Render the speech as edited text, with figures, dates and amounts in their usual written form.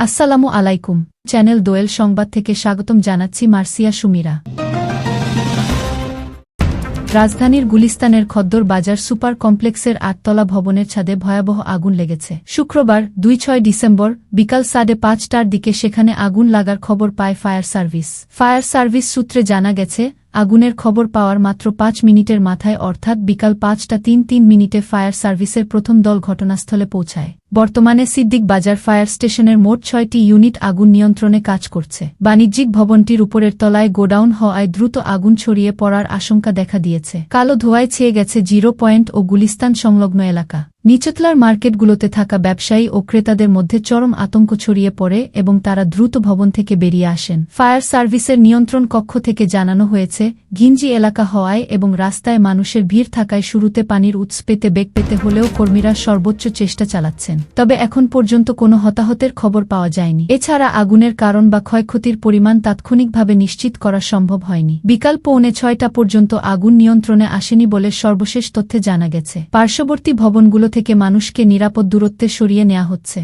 আসসালামু আলাইকুম। চ্যানেল দোয়েল সংবাদ থেকে স্বাগতম জানাচ্ছি মার্সিয়া সুমিরা। রাজধানীর গুলিস্তানের খদ্দর বাজার সুপার কমপ্লেক্সের ৮তলা ভবনের ছাদে ভয়াবহ আগুন লেগেছে। শুক্রবার ২-৬ ডিসেম্বর বিকাল ৫:৩০টার দিকে সেখানে আগুন লাগার খবর পায় ফায়ার সার্ভিস। ফায়ার সার্ভিস সূত্রে জানা গেছে, আগুনের খবর পাওয়ার মাত্র ৫ মিনিটের মাথায় অর্থাৎ বিকাল ৫:৩৩ ফায়ার সার্ভিসের প্রথম দল ঘটনাস্থলে পৌঁছায়। বর্তমানে সিদ্দিক বাজার ফায়ার স্টেশনের মোট ৬টি ইউনিট আগুন নিয়ন্ত্রণে কাজ করছে। বাণিজ্যিক ভবনটির উপরের তলায় গোডাউন হওয়ায় দ্রুত আগুন ছড়িয়ে পড়ার আশঙ্কা দেখা দিয়েছে। কালো ধোঁয়ায় ছেয়ে গেছে 0 পয়েন্ট ও গুলিস্তান সংলগ্ন এলাকা। নিচতলার মার্কেটগুলোতে থাকা ব্যবসায়ী ও ক্রেতাদের মধ্যে চরম আতঙ্ক ছড়িয়ে পড়ে এবং তারা দ্রুত ভবন থেকে বেরিয়ে আসেন। ফায়ার সার্ভিসের নিয়ন্ত্রণ কক্ষ থেকে জানানো হয়েছে, ঘিঞ্জি এলাকা হওয়ায় এবং রাস্তায় মানুষের ভিড় থাকায় শুরুতে পানির উৎস পেতে বেগ পেতে হলেও কর্মীরা সর্বোচ্চ চেষ্টা চালাচ্ছেন। তবে এখন পর্যন্ত কোনো হতাহতের খবর পাওয়া যায়নি। এছাড়া আগুনের কারণ বা ক্ষয়ক্ষতির পরিমাণ তাৎক্ষণিকভাবে নিশ্চিত করা সম্ভব হয়নি। বিকাল 5:45 পর্যন্ত আগুন নিয়ন্ত্রণে আসেনি বলে সর্বশেষ তথ্যে জানা গেছে। পার্শ্ববর্তী ভবনগুলো থেকে মানুষকে নিরাপদ দূরত্বে সরিয়ে নেওয়া হচ্ছে।